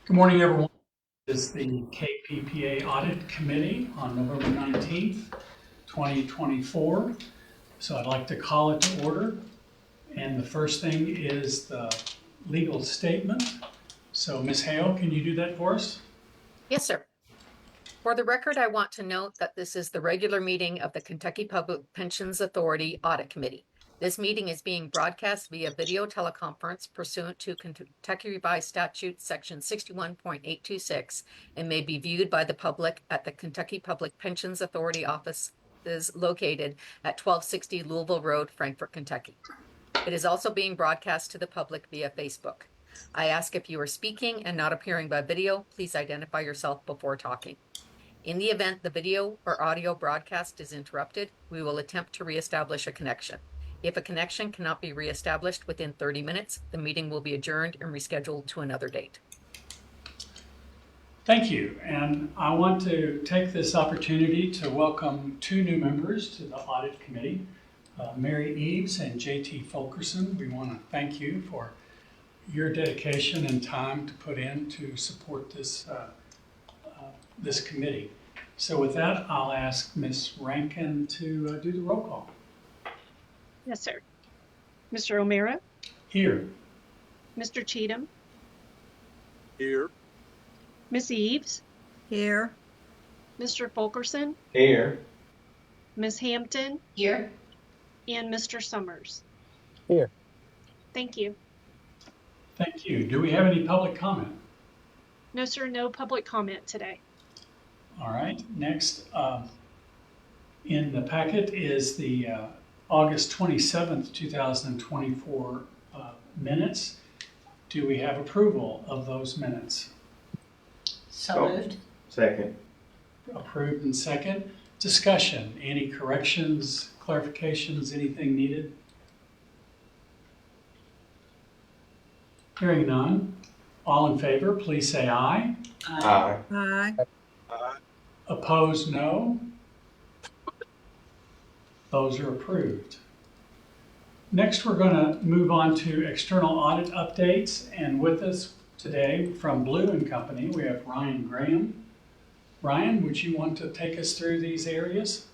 Good morning, everyone. This is the KPPA Audit Committee on November 19th, 2024. So I'd like to call it to order. And the first thing is the legal statement. So Ms. Hale, can you do that for us? Yes, sir. For the record, I want to note that this is the regular meeting of the Kentucky Public Pensions Authority Audit Committee. This meeting is being broadcast via video teleconference pursuant to Kentucky Revised Statute Section 61.826 and may be viewed by the public at the Kentucky Public Pensions Authority office is located at 1260 Louisville Road, Frankfort, Kentucky. It is also being broadcast to the public via Facebook. I ask if you are speaking and not appearing by video, please identify yourself before talking. In the event the video or audio broadcast is interrupted, we will attempt to reestablish a connection. If a connection cannot be reestablished within 30 minutes, the meeting will be adjourned and rescheduled to another date. Thank you. And I want to take this opportunity to welcome two new members to the Audit Committee, Mary Eves and JT Fulkerson. We want to thank you for your dedication and time to put in to support this committee. So with that, I'll ask Ms. Rankin to do the roll call. Yes, sir. Mr. O'Meara? Here. Mr. Cheatham? Here. Miss Eves? Here. Mr. Fulkerson? Here. Ms. Hampton? Here. And Mr. Summers? Here. Thank you. Thank you. Do we have any public comment? No, sir, no public comment today. All right. Next in the packet is the August 27th, 2024 minutes. Do we have approval of those minutes? So moved. Second. Approved and second. Discussion. Any corrections, clarifications, anything needed? Hearing none. All in favor, please say aye. Aye. Aye. Opposed, no. Those are approved. Next, we're going to move on to external audit updates. And with us today from Blue & Company, we have Ryan Graham. Ryan, would you want to take us through these areas?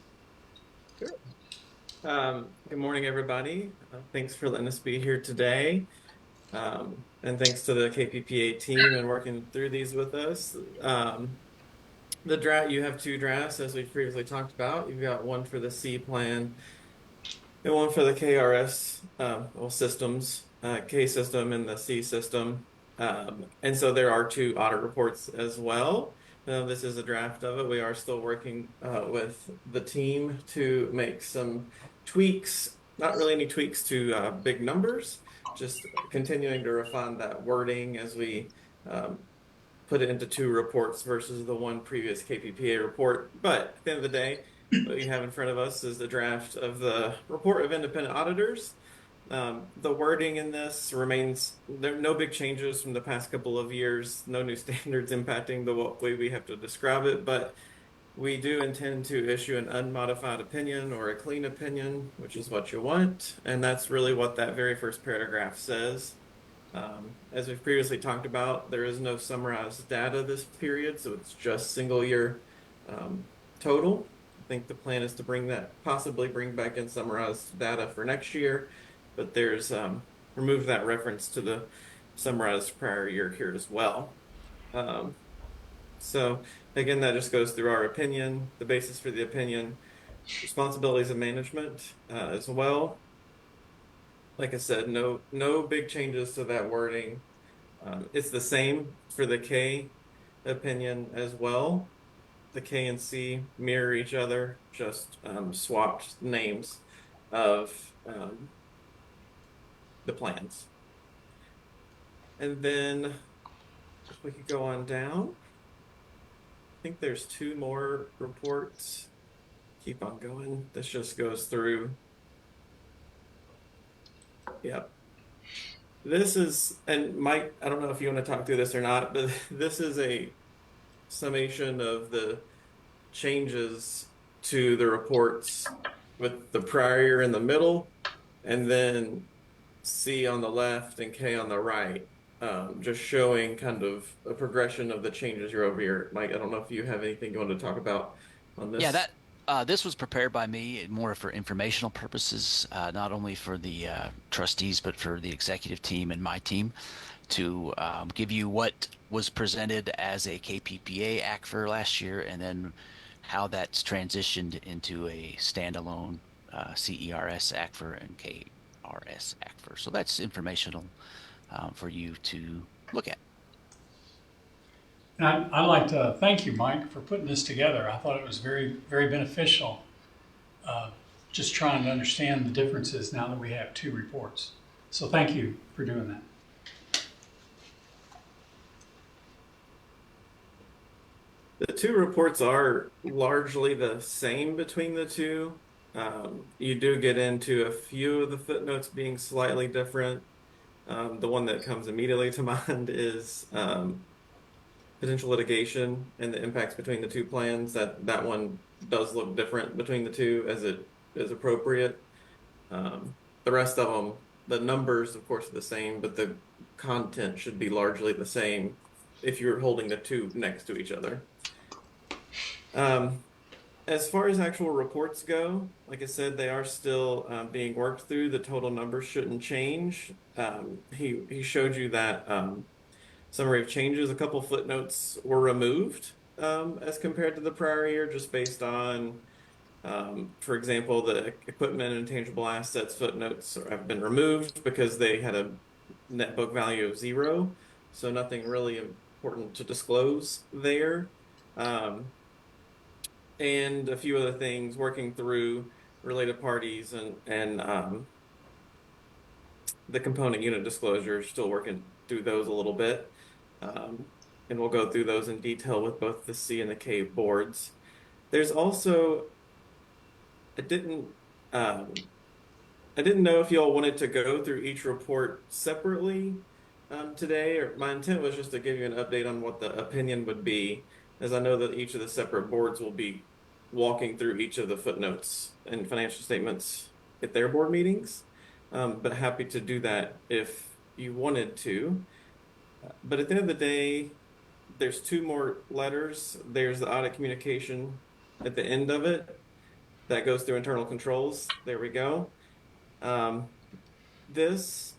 Sure. Good morning, everybody. Thanks for letting us be here today. And thanks to the KPPA team and working through these with us. The draft, you have two drafts, as we've previously talked about. You've got one for the C plan and one for the KRS systems, K system and the C system. And so there are two audit reports as well. This is a draft of it. We are still working with the team to make some tweaks, not really any tweaks to big numbers, just continuing to refine that wording as we put it into two reports versus the one previous KPPA report. But at the end of the day, what you have in front of us is the draft of the report of independent auditors. The wording in this remains, there are no big changes from the past couple of years, no new standards impacting the way we have to describe it, but we do intend to issue an unmodified opinion or a clean opinion, which is what you want. And that's really what that very first paragraph says. As we've previously talked about, there is no summarized data this period, so it's just single year total. I think the plan is to possibly bring back in summarized data for next year, but there's remove that reference to the summarized prior year here as well. So again, that just goes through our opinion, the basis for the opinion, responsibilities of management as well. Like I said, no big changes to that wording. It's the same for the K opinion as well. The K and C mirror each other, just swapped names of the plans. And then if we could go on down, I think there's two more reports. Keep on going. This just goes through. Yep. This is, and Mike, I don't know if you want to talk through this or not, but this is a summation of the changes to the reports with the prior year in the middle, and then C on the left and K on the right just showing kind of a progression of the changes year over year. Mike, I don't know if you have anything you want to talk about on Yeah, this. this was prepared by me more for informational purposes, not only for the trustees, but for the executive team and my team to give you what was presented as a KPPA act for last year, and then how that's transitioned into a standalone CERS act for and KRS act for. So that's informational for you to look at. And I'd like to thank you, Mike, for putting this together. I thought it was very, very beneficial. Just trying to understand the differences now that we have two reports. So thank you for doing that. The two reports are largely the same between the two. You do get into a few of the footnotes being slightly different. The one that comes immediately to mind is potential litigation and the impacts between the two plans. That one does look different between the two as it is appropriate. The rest of them, the numbers, of course, are the same, but the content should be largely the same if you're holding the two next to each other. As far as actual reports go, like I said, they are still being worked through. The total numbers shouldn't change. He showed you that summary of changes. A couple footnotes were removed as compared to the prior year, just based on, for example, the equipment and intangible assets footnotes have been removed because they had a net book value of 0. So nothing really important to disclose there. And a few other things working through related parties and the component unit disclosures, still working through those a little bit. And we'll go through those in detail with both the C and the K boards. There's also, I didn't know if y'all wanted to go through each report separately today, or my intent was just to give you an update on what the opinion would be, as I know that each of the separate boards will be walking through each of the footnotes and financial statements at their board meetings. But happy to do that if you wanted to. But at the end of the day, there's two more letters. There's the audit communication at the end of it that goes through internal controls. There we go. This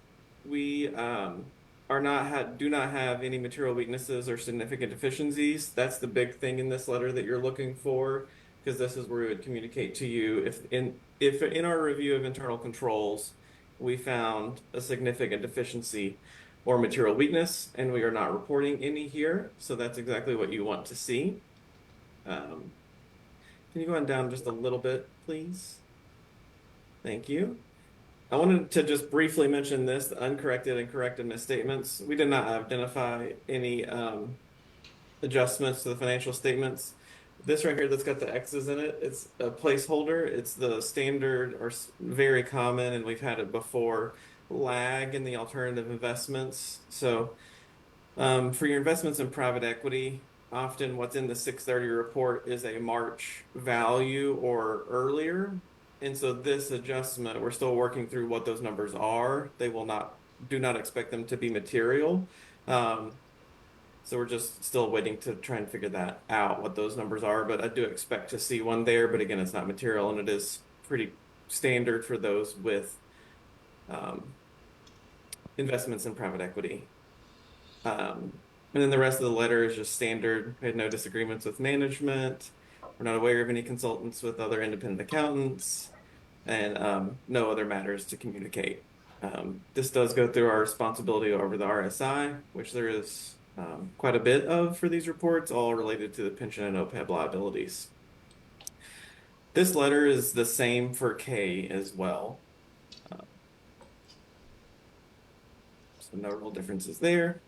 we do not have any material weaknesses or significant deficiencies. That's the big thing in this letter that you're looking for, because this is where we would communicate to you if in our review of internal controls we found a significant deficiency or material weakness, and we are not reporting any here. So that's exactly what you want to see. Can you go on down just a little bit, please? Thank you. I wanted to just briefly mention this, the uncorrected and corrected misstatements. We did not identify any adjustments to the financial statements. This right here that's got the X's in it, it's a placeholder. It's the standard or very common, and we've had it before, lag in the alternative investments. So for your investments in private equity, often what's in the 630 report is a March value or earlier. And so this adjustment, we're still working through what those numbers are. They do not expect them to be material. So we're just still waiting to try and figure that out, what those numbers are. But I do expect to see one there. But again, it's not material, and it is pretty standard for those with investments in private equity. And then the rest of the letter is just standard. We had no disagreements with management. We're not aware of any consultants with other independent accountants, and no other matters to communicate. This does go through our responsibility over the RSI, which there is quite a bit of for these reports, all related to the pension and OPEB liabilities. This letter is the same for K as well. So no real differences there.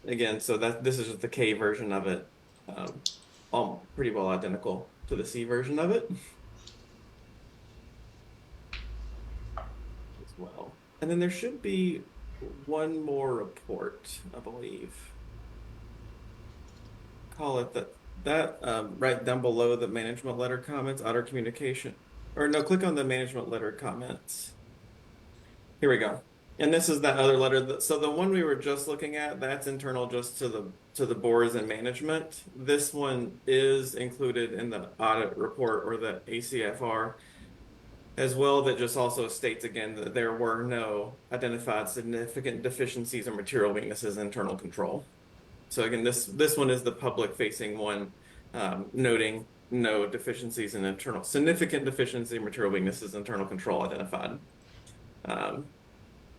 Again, so this is just the K version of it, all pretty well identical to the C version of it as well. And then there should be one more report, I believe. Call it that right down below the management letter comments, auto communication, or no, click on the management letter comments. Here we go. And this is that other letter. So the one we were just looking at, that's internal just to the boards and management. This one is included in the audit report or the ACFR as well, that just also states again that there were no identified significant deficiencies or material weaknesses in internal control. So again, this one is the public facing one, noting no deficiencies in significant deficiency, material weaknesses, internal control identified.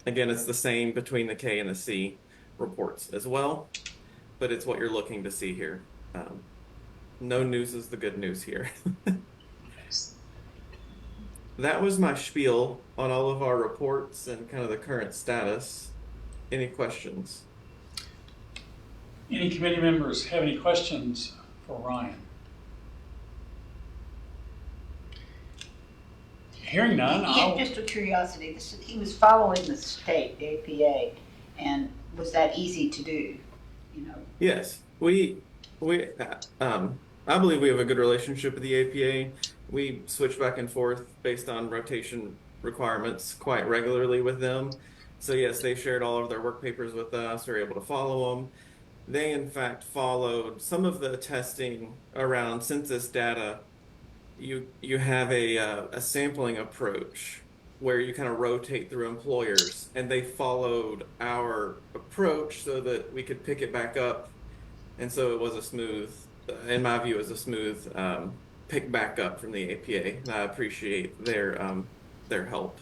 Again, it's the same between the K and the C reports as well, but it's what you're looking to see here. No news is the good news here. That was my spiel on all of our reports and kind of the current status. Any questions? Any committee members have any questions for Ryan? Hearing none, I'll, Just a curiosity, he was following the state, the APA, and was that easy to do? You know, Yes, I believe we have a good relationship with the APA. We switch back and forth based on rotation requirements quite regularly with them. So yes, they shared all of their work papers with us. We're able to follow them. They in fact followed some of the testing around census data. You have a sampling approach where you kind of rotate through employers, and they followed our approach so that we could pick it back up. And so it was a smooth, in my view, it was a smooth pick back up from the APA. And I appreciate their help.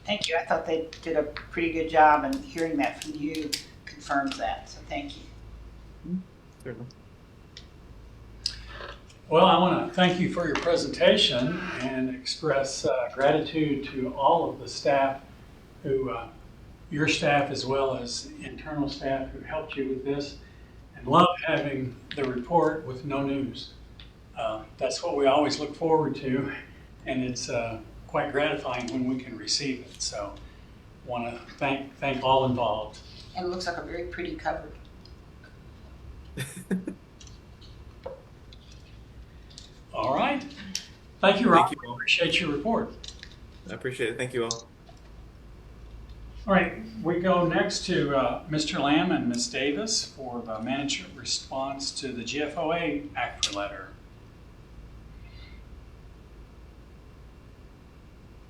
thank you. I thought they did a pretty good job, and hearing that from you confirms that, so thank you. Certainly. well, I want to thank you for your presentation and express gratitude to all of the staff who, your staff as well as internal staff who helped you with this, and love having the report with no news. That's what we always look forward to, and it's quite gratifying when we can receive it. So want to thank all involved. And it looks like a very pretty cover. All right. Thank you, Rob. Thank you all. Appreciate your report. I appreciate it. Thank you all. All right, we go next to Mr. Lamb and Ms. Davis for the management response to the GFOA ACFR letter.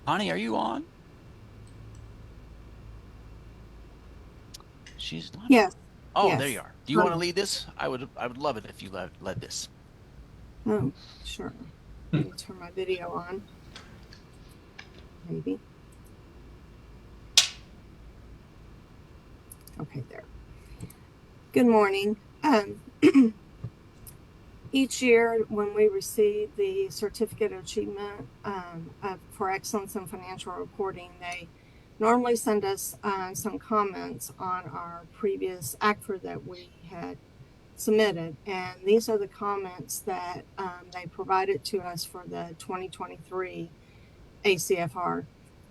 Connie, are you on? She's not. Yes. Oh, yes. there you are. Do you want to lead this? I would love it if you led this. Oh, sure. Let me turn my video on. Maybe. Okay, there. Good morning. Each year when we receive the Certificate of Achievement for Excellence in Financial Reporting, they normally send us some comments on our previous ACFR that we had submitted, and these are the comments that they provided to us for the 2023 ACFR.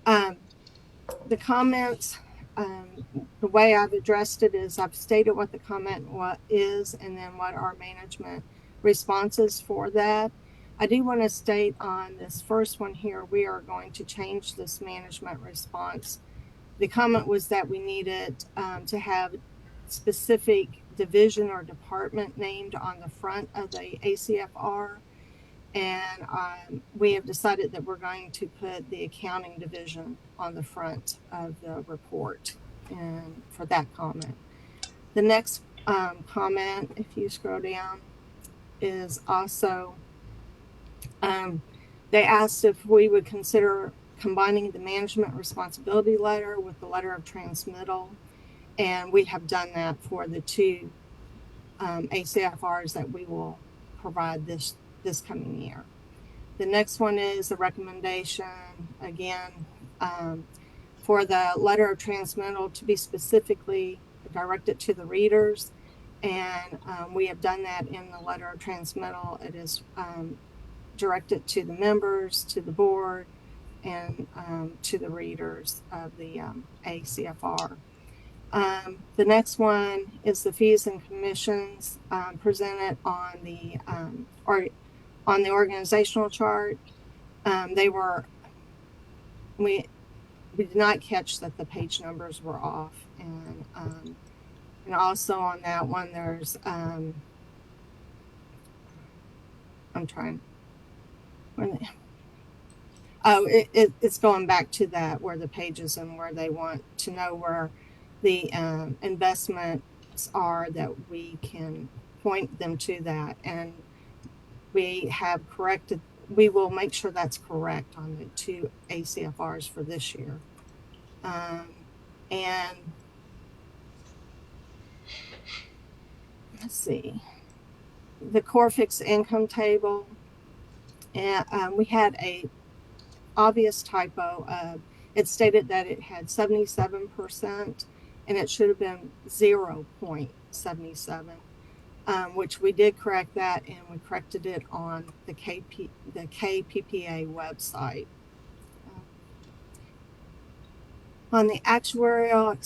The comments, the way I've addressed it is I've stated what the comment is and then what our management responses for that. I do want to state on this first one here, we are going to change this management response. The comment was that we needed to have specific division or department named on the front of the ACFR, and we have decided that we're going to put the accounting division on the front of the report and for that comment. The next comment, if you scroll down, is also they asked if we would consider combining the management responsibility letter with the letter of transmittal. And we have done that for the two ACFRs that we will provide this coming year. The next one is a recommendation, again, for the letter of transmittal to be specifically directed to the readers. And we have done that in the letter of transmittal. It is directed to the members, to the board, and to the readers of the ACFR. The next one is the fees and commissions presented on the organizational chart. We we did not catch that the page numbers were off. And also on that one, there's, I'm trying, it's going back to that where the pages and where they want to know where the investments are, that we can point them to that. And we have corrected, we will make sure that's correct on the 2 ACFRs for this year. And let's see, the core fixed income table, and we had a obvious typo. It stated that it had 77%, and it should have been 0.77, which we did correct that, and we corrected it on the KPPA website. On the actuarial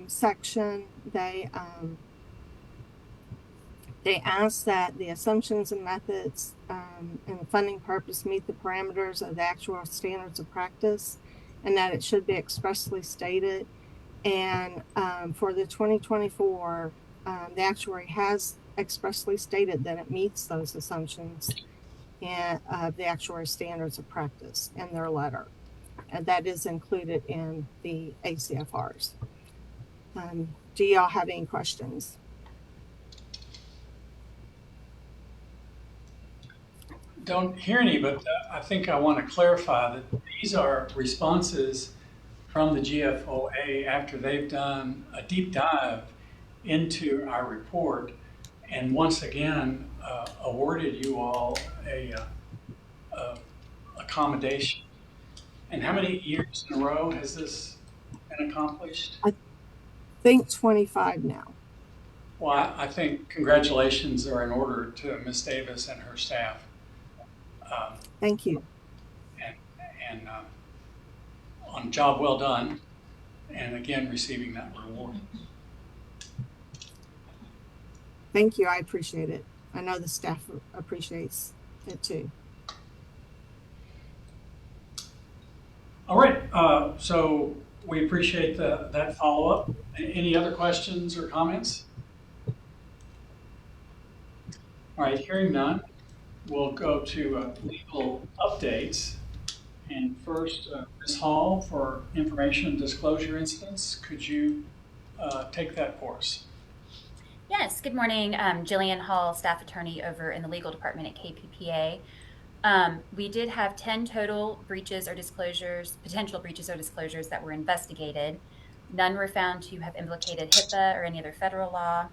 section, they asked that the assumptions and methods and the funding purpose meet the parameters of the actuarial standards of practice, and that it should be expressly stated. And for the 2024, the actuary has expressly stated that it meets those assumptions and the actuary standards of practice in their letter. And that is included in the ACFRs. Do y'all have any questions? Don't hear any, but I think I want to clarify that these are responses from the GFOA after they've done a deep dive into our report and once again awarded you all a accommodation. And how many years in a row has this been accomplished? I think 25 now. Well, I think congratulations are in order to Ms. Davis and her staff. Thank you. And on job well done, and again receiving that reward. Thank you. I appreciate it. I know the staff appreciates it too. All right, so we appreciate that follow-up. Any other questions or comments? All right, hearing none, we'll go to legal updates. And first, Ms. Hall, for information disclosure incidents, could you take that for us? Yes, good morning. Jillian Hall, staff attorney over in the legal department at KPPA. We did have 10 total breaches or disclosures, potential breaches or disclosures that were investigated. None were found to have implicated HIPAA or any other federal law.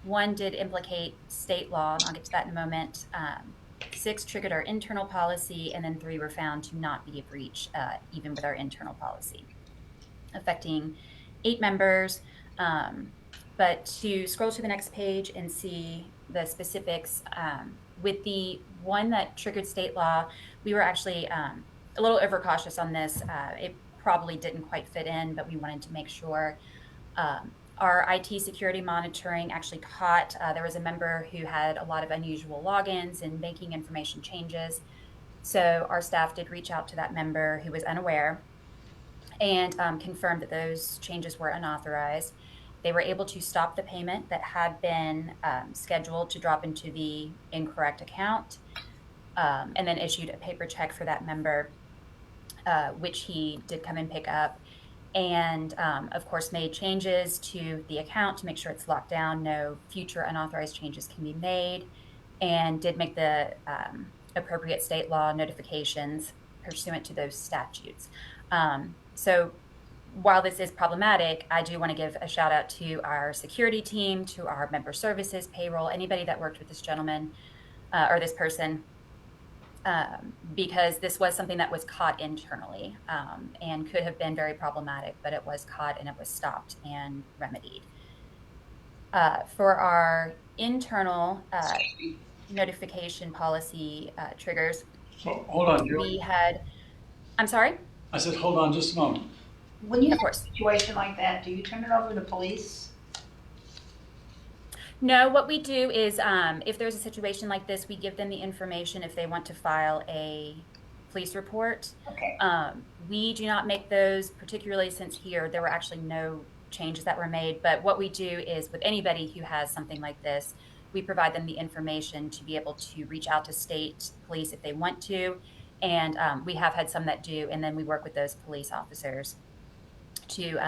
One did implicate state law, and I'll get to that in a moment. 6 triggered our internal policy, and then 3 were found to not be a breach, even with our internal policy, affecting 8 members. But to scroll to the next page and see the specifics, with the one that triggered state law, we were actually a little overcautious on this. It probably didn't quite fit in, but we wanted to make sure. Our IT security monitoring actually caught, there was a member who had a lot of unusual logins and banking information changes. So our staff did reach out to that member who was unaware and confirmed that those changes were unauthorized. They were able to stop the payment that had been scheduled to drop into the incorrect account, and then issued a paper check for that member, which he did come and pick up. And of course made changes to the account to make sure it's locked down, no future unauthorized changes can be made, and did make the appropriate state law notifications pursuant to those statutes. So while this is problematic, I do want to give a shout out to our security team, to our member services, payroll, anybody that worked with this gentleman or this person, because this was something that was caught internally and could have been very problematic, but it was caught and it was stopped and remedied. For our internal notification policy triggers, So, hold on, Julie. we had, I'm sorry? I said, hold on just a moment. When you Of have a course. situation like that, do you turn it over to police? No, what we do is if there's a situation like this, we give them the information if they want to file a police report. Okay, We do not make those, particularly since here there were actually no changes that were made. But what we do is with anybody who has something like this, we provide them the information to be able to reach out to state police if they want to. And we have had some that do, and then we work with those police officers to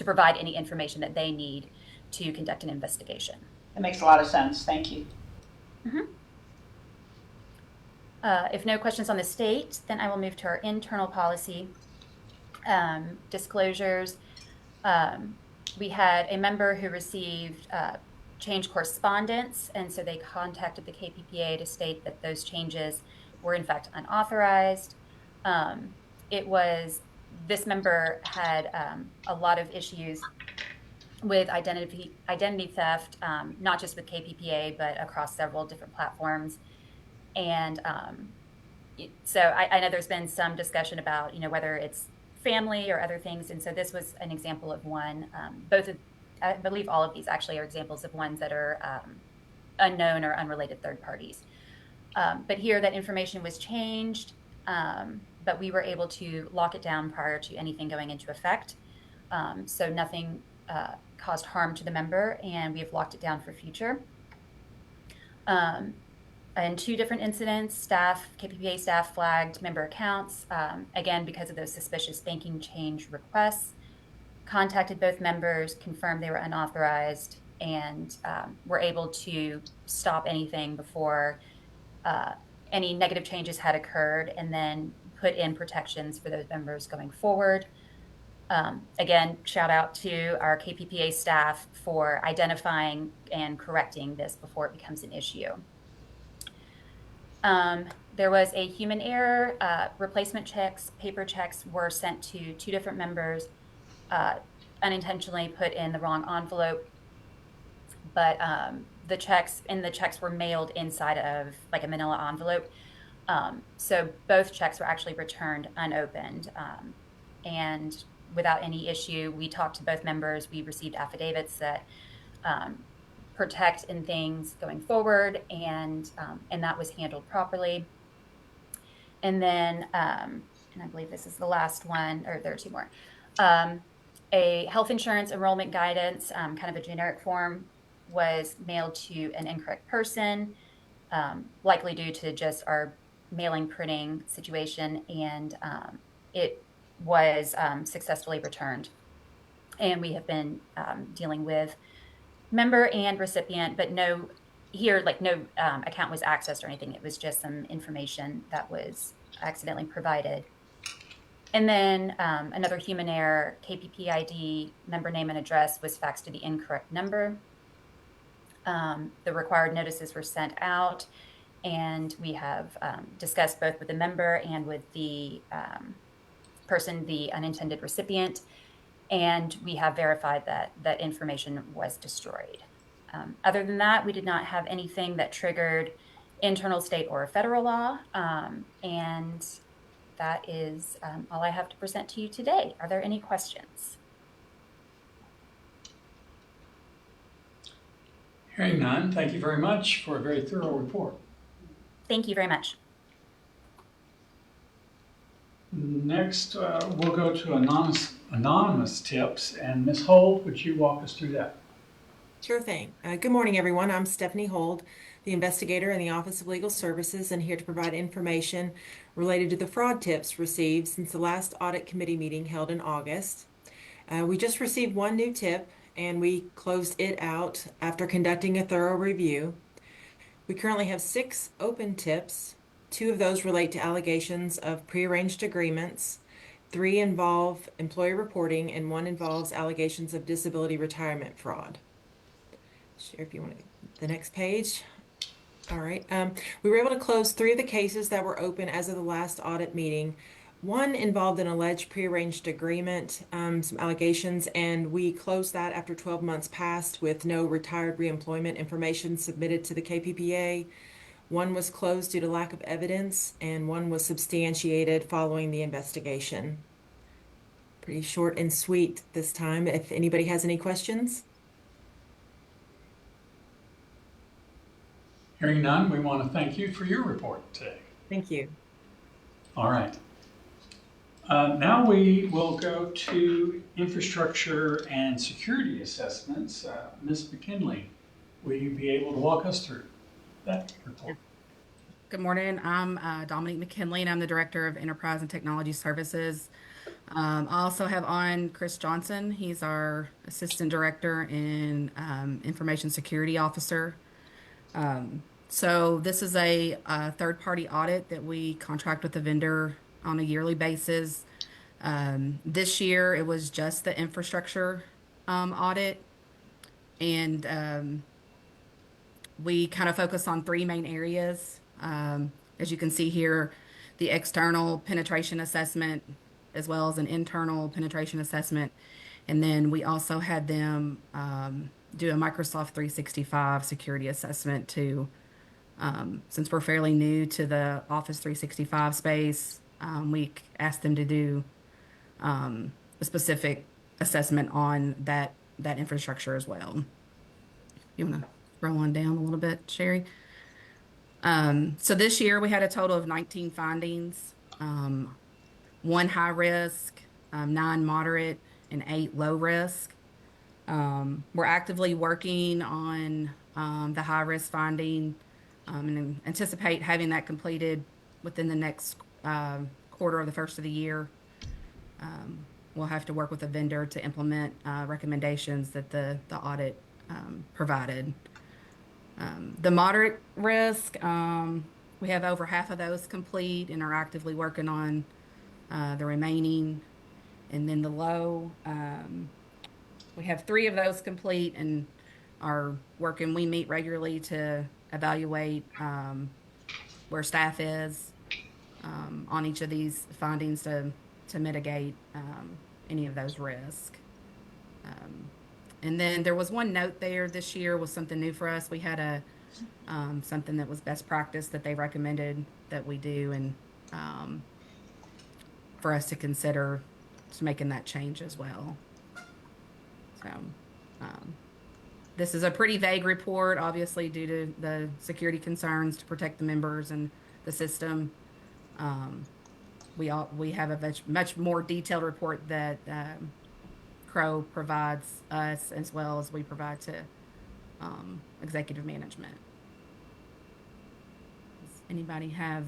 provide any information that they need to conduct an investigation. that makes a lot of sense. Thank you. If no questions on the state, then I will move to our internal policy disclosures. We had a member who received change correspondence, and so they contacted the KPPA to state that those changes were in fact unauthorized. This member had a lot of issues with identity theft, not just with KPPA, but across several different platforms. And so I know there's been some discussion about, whether it's family or other things. And so this was an example of one. I believe all of these actually are examples of ones that are unknown or unrelated third parties. But here that information was changed, but we were able to lock it down prior to anything going into effect. So nothing caused harm to the member, and we have locked it down for future. In 2 different incidents, KPPA staff flagged member accounts, again, because of those suspicious banking change requests, contacted both members, confirmed they were unauthorized, and were able to stop anything before any negative changes had occurred, and then put in protections for those members going forward. Again, shout out to our KPPA staff for identifying and correcting this before it becomes an issue. There was a human error. Replacement checks, paper checks were sent to 2 different members, unintentionally put in the wrong envelope, but the checks were mailed inside of like a manila envelope. So both checks were actually returned unopened, and without any issue. We talked to both members. We received affidavits that protect in things going forward, and that was handled properly. And then, and I believe this is the last one, or there are 2 more. A health insurance enrollment guidance, kind of a generic form, was mailed to an incorrect person, likely due to just our mailing printing situation, and it was successfully returned. And we have been dealing with member and recipient, but no account was accessed or anything. It was just some information that was accidentally provided. And then another human error, KPP ID, member name and address was faxed to the incorrect number. The required notices were sent out, and we have discussed both with the member and with the person, the unintended recipient, and we have verified that that information was destroyed. Other than that, we did not have anything that triggered internal state or federal law, and that is all I have to present to you today. Are there any questions? Hearing none, thank you very much for a very thorough report. Thank you very much. Next, we'll go to anonymous tips, and Ms. Holt, would you walk us through that? Sure thing. Good morning, everyone. I'm Stephanie Hold, the investigator in the Office of Legal Services, and here to provide information related to the fraud tips received since the last audit committee meeting held in August. We just received 1 new tip, and we closed it out after conducting a thorough review. We currently have 6 open tips. 2 of those relate to allegations of prearranged agreements. 3 involve employee reporting, and 1 involves allegations of disability retirement fraud. Share if you want the next page. All right. We were able to close 3 of the cases that were open as of the last audit meeting. 1 involved an alleged prearranged agreement, some allegations, and we closed that after 12 months passed with no retired reemployment information submitted to the KPPA. 1 was closed due to lack of evidence, and 1 was substantiated following the investigation. Pretty short and sweet this time. If anybody has any questions. Hearing none, we want to thank you for your report today. Thank you. All right. Now we will go to infrastructure and security assessments. Ms. McKinley, will you be able to walk us through that report? Good morning. I'm Dominique McKinley, and I'm the Director of Enterprise and Technology Services. I also have on Chris Johnson. He's our Assistant Director and Information Security Officer. So this is a third-party audit that we contract with the vendor on a yearly basis. This year, it was just the infrastructure audit, and we kind of focus on three main areas. As you can see here, the external penetration assessment, as well as an internal penetration assessment. And then we also had them do a Microsoft 365 security assessment too. Since we're fairly new to the Office 365 space, we asked them to do a specific assessment on that infrastructure as well. You want to scroll on down a little bit, Sherry? So this year we had a total of 19 findings, 1 high risk, 9 moderate, and 8 low risk. We're actively working on the high risk finding and anticipate having that completed within the next quarter of the first of the year. We'll have to work with a vendor to implement recommendations that the audit provided. The moderate risk, we have over half of those complete and are actively working on the remaining. And then the low, we have 3 of those complete and are working. We meet regularly to evaluate where staff is on each of these findings to mitigate any of those risks. And then there was one note there this year was something new for us. We had a something that was best practice that they recommended that we do, and for us to consider making that change as well. So this is a pretty vague report, obviously due to the security concerns to protect the members and the system. We have a much more detailed report that Crow provides us, as well as we provide to executive management. Does anybody have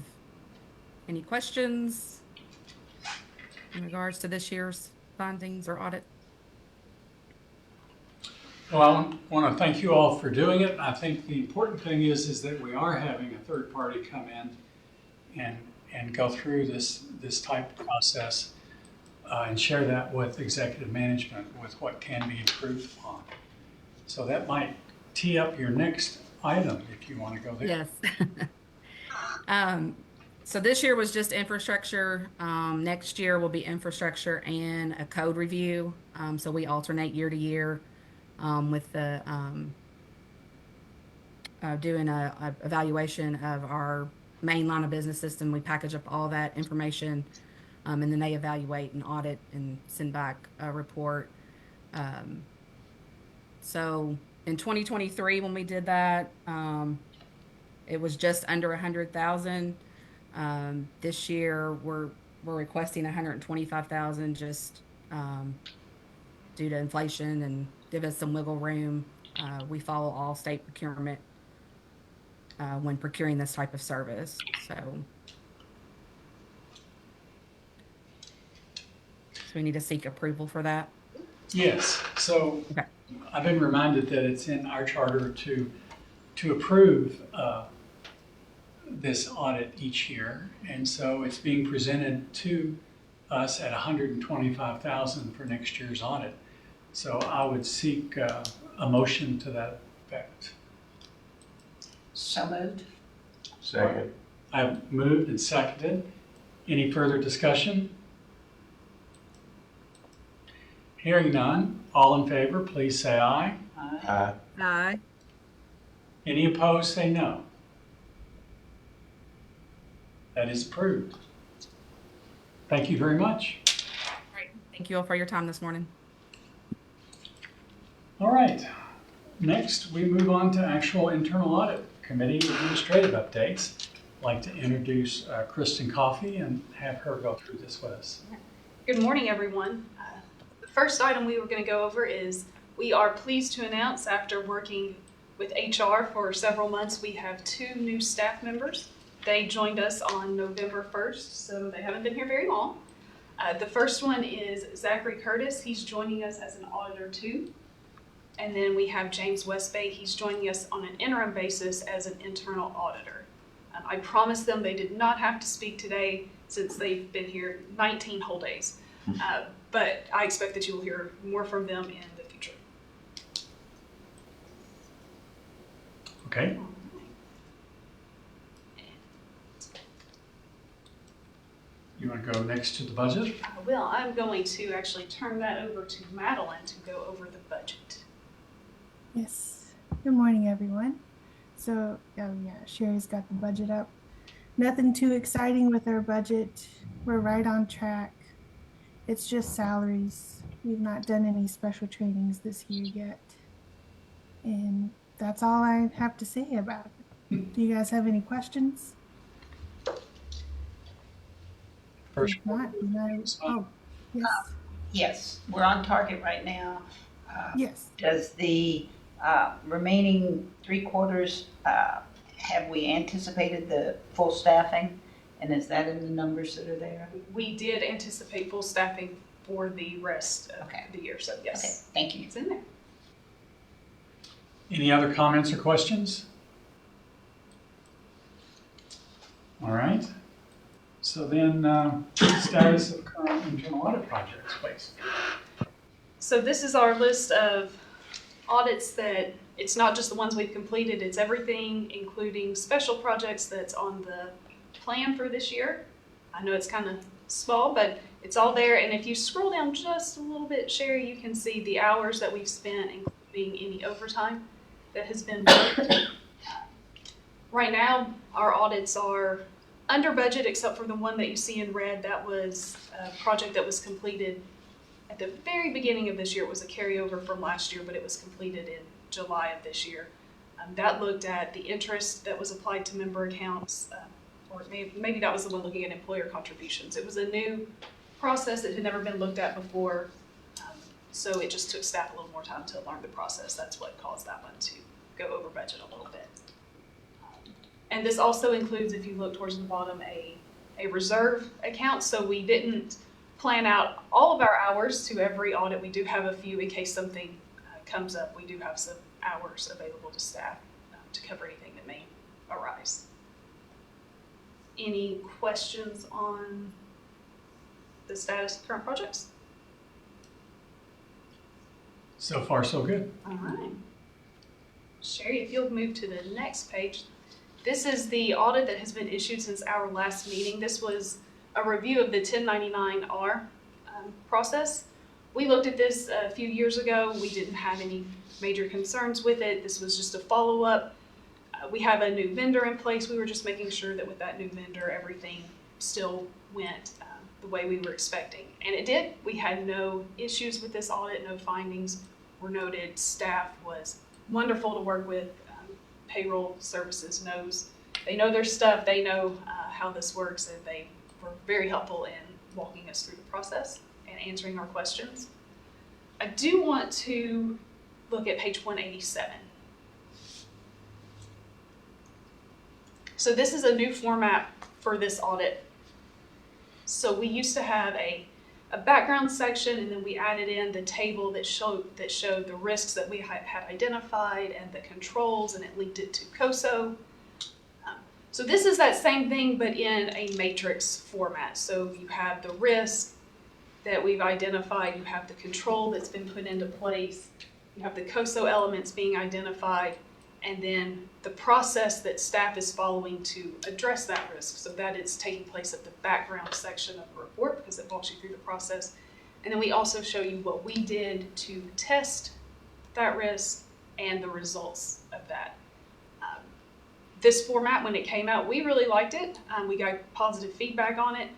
any questions in regards to this year's findings or audit? Well, I want to thank you all for doing it. I think the important thing is that we are having a third party come in and go through this type of process and share that with executive management with what can be improved upon. So that might tee up your next item if you want to go there. Yes. So this year was just infrastructure. Next year will be infrastructure and a code review. So we alternate year to year with the doing a evaluation of our main line of business system. We package up all that information, and then they evaluate and audit and send back a report. So in 2023, when we did that, it was just under 100,000. This year we're requesting 125,000 just due to inflation and give us some wiggle room. We follow all state procurement when procuring this type of service. So we need to seek approval for that. Yes. So Okay. I've been reminded that it's in our charter to approve this audit each year, and so it's being presented to us at 125,000 for next year's audit. So I would seek a motion to that effect. So moved. Second. I've moved and seconded. Any further discussion? Hearing none, all in favor, please say aye. Aye. Aye. Any opposed, say no. That is approved. Thank you very much. Great. Thank you all for your time this morning. All right. Next, we move on to actual internal audit committee administrative updates. I'd like to introduce Kristen Coffey and have her go through this with us. Good morning, everyone. The first item we were going to go over is we are pleased to announce, after working with HR for several months, we have 2 new staff members. They joined us on November 1st, so they haven't been here very long. The first one is Zachary Curtis. He's joining us as an auditor too. And then we have James Westbay. He's joining us on an interim basis as an internal auditor. I promised them they did not have to speak today since they've been here 19 whole days. But I expect that you will hear more from them in the future. Okay. You want to go next to the budget? I will. I'm going to actually turn that over to Madeline to go over the budget. Yes. Good morning, everyone. So, Sherry's got the budget up. Nothing too exciting with our budget. We're right on track. It's just salaries. We've not done any special trainings this year yet. And that's all I have to say about it. Do you guys have any questions? First, If not, yes. Yes, we're on target right now. Yes. Does the remaining 3 quarters, have we anticipated the full staffing? And is that in the numbers that are there? We did anticipate full staffing for the rest of the year, so yes. Okay, thank you. It's in there. any other comments or questions? All right. So then, status of current internal audit projects, please. So this is our list of audits that, it's not just the ones we've completed, it's everything, including special projects that's on the plan for this year. I know it's kind of small, but it's all there. And if you scroll down just a little bit, Sherry, you can see the hours that we've spent, including any overtime that has been worked. Right now, our audits are under budget, except for the one that you see in red. That was a project that was completed at the very beginning of this year. It was a carryover from last year, but it was completed in July of this year. That looked at the interest that was applied to member accounts, or maybe that was the one looking at employer contributions. It was a new process that had never been looked at before, so it just took staff a little more time to learn the process. That's what caused that one to go over budget a little bit. And this also includes, if you look towards the bottom, a reserve account. So we didn't plan out all of our hours to every audit. We do have a few in case something comes up. We do have some hours available to staff to cover anything that may arise. Any questions on the status of current projects? So far, so good. All right. Sherry, if you'll move to the next page. This is the audit that has been issued since our last meeting. This was a review of the 1099-R process. We looked at this a few years ago. We didn't have any major concerns with it. This was just a follow-up. We have a new vendor in place. We were just making sure that with that new vendor, everything still went the way we were expecting. And it did. We had no issues with this audit. No findings were noted. Staff was wonderful to work with. Payroll services they know their stuff, they know how this works, and they were very helpful in walking us through the process and answering our questions. I do want to look at page 187. So this is a new format for this audit. So we used to have a background section, and then we added in the table that showed the risks that we had identified and the controls, and it linked it to COSO. So this is that same thing, but in a matrix format. So you have the risk that we've identified, you have the control that's been put into place, you have the COSO elements being identified, and then the process that staff is following to address that risk. So that is taking place at the background section of the report because it walks you through the process. And then we also show you what we did to test that risk and the results of that. This format, when it came out, we really liked it. We got positive feedback on it.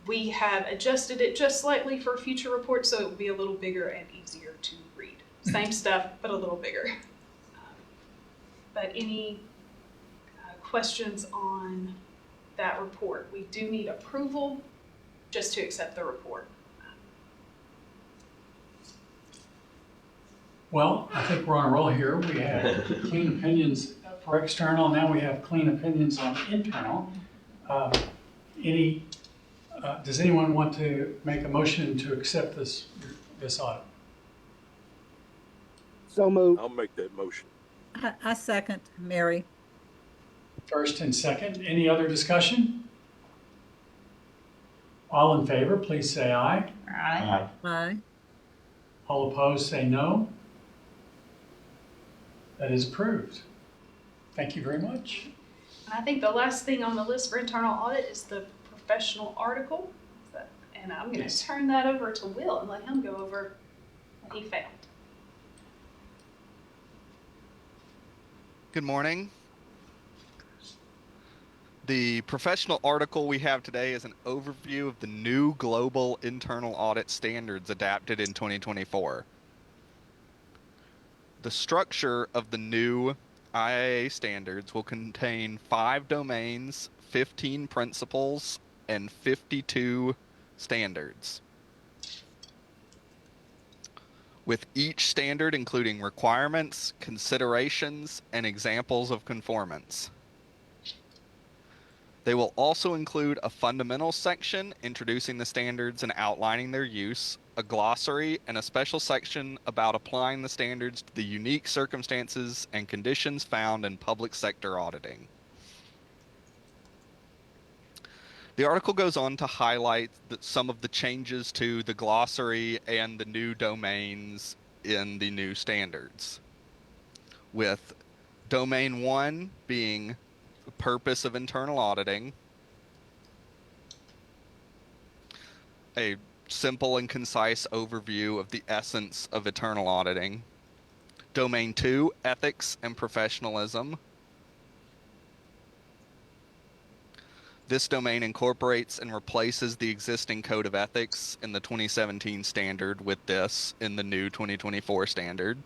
We have adjusted it just slightly for future reports so it will be a little bigger and easier to read. Same stuff, but a little bigger. But any questions on that report. We do need approval just to accept the report. Well, I think we're on a roll here. We had clean opinions for external. Now we have clean opinions on internal. Does anyone want to make a motion to accept this audit? So moved. I'll make that motion. I second, Mary. First and second. Any other discussion? All in favor, please say aye. Aye. Aye. All opposed, say no. That is approved. Thank you very much. And I think the last thing on the list for internal audit is the professional article. And I'm going to turn that over to Will and let him go over what he found. Good morning. The professional article we have today is an overview of the new global internal audit standards adapted in 2024. The structure of the new IAA standards will contain 5 domains, 15 principles, and 52 standards, with each standard including requirements, considerations, and examples of conformance. They will also include a fundamentals section introducing the standards and outlining their use, a glossary, and a special section about applying the standards to the unique circumstances and conditions found in public sector auditing. The article goes on to highlight some of the changes to the glossary and the new domains in the new standards, with domain 1 being the purpose of internal auditing, a simple and concise overview of the essence of internal auditing. Domain 2, ethics and professionalism. This domain incorporates and replaces the existing code of ethics in the 2017 standard with this in the new 2024 standard.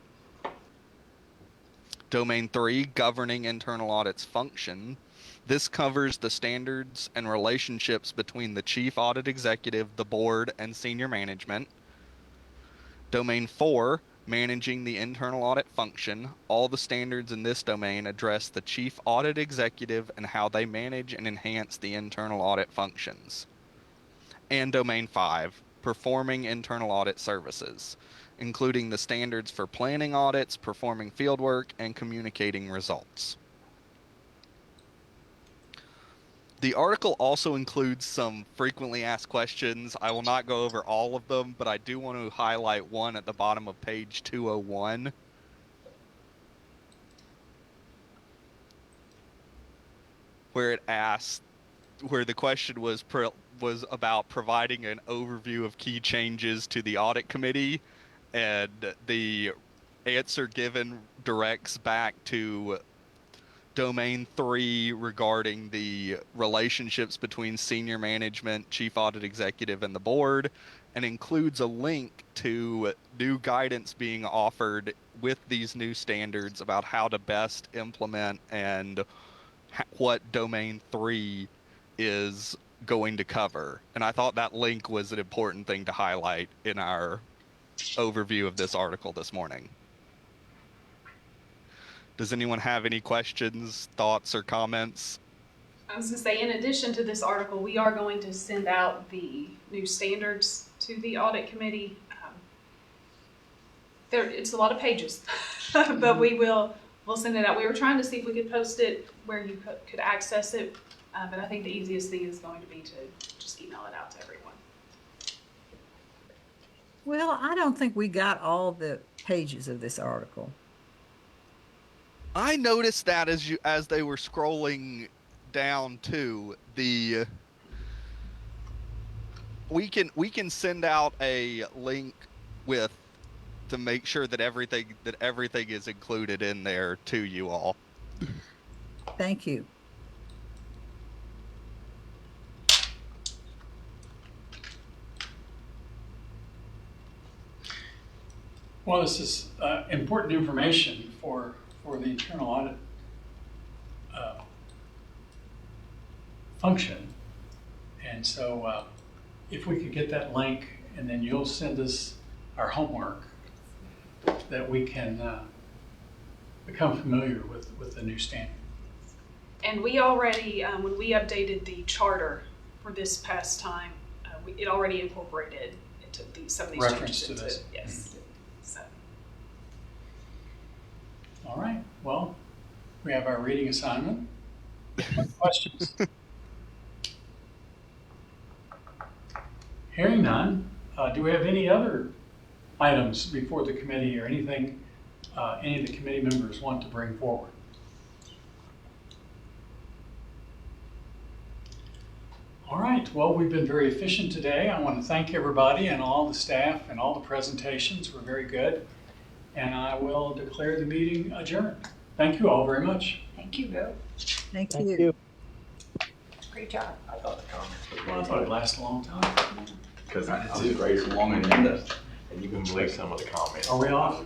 Domain 3, governing internal audit's function. This covers the standards and relationships between the chief audit executive, the board, and senior management. Domain 4, managing the internal audit function. All the standards in this domain address the chief audit executive and how they manage and enhance the internal audit functions. And Domain 5, performing internal audit services, including the standards for planning audits, performing fieldwork, and communicating results. The article also includes some frequently asked questions. I will not go over all of them, but I do want to highlight one at the bottom of page 201. Where the question was about providing an overview of key changes to the audit committee, and the answer given directs back to Domain 3 regarding the relationships between senior management, chief audit executive, and the board, and includes a link to new guidance being offered with these new standards about how to best implement and what Domain 3 is going to cover. And I thought that link was an important thing to highlight in our overview of this article this morning. Does anyone have any questions, thoughts, or comments? I was going to say, in addition to this article, we are going to send out the new standards to the audit committee. It's a lot of pages, but we'll send it out. We were trying to see if we could post it where you could access it, but I think the easiest thing is going to be to just email it out to everyone. Well, I don't think we got all the pages of this article. I noticed that as they were scrolling down too. We can send out a link to make sure that everything is included in there to you all. Thank you. Well, this is important information for the internal audit function. And so if we could get that link, and then you'll send us our homework, that we can become familiar with the new standard. And we already, when we updated the charter for this past time, it already incorporated, it took some of these Reference changes to into this. it. Yes. So, All right, well, we have our reading assignment. Questions? Hearing none, do we have any other items before the committee or anything any of the committee members want to bring forward? All right, well, we've been very efficient today. I want to thank everybody and all the staff and all the presentations were very good. And I will declare the meeting adjourned. Thank you all very much. Thank you, Bill. Thank you. Great job. I thought the comments were Well, I thought it lasted a long time. because I did too. Great long agenda, and you can believe some of the comments. Are we off?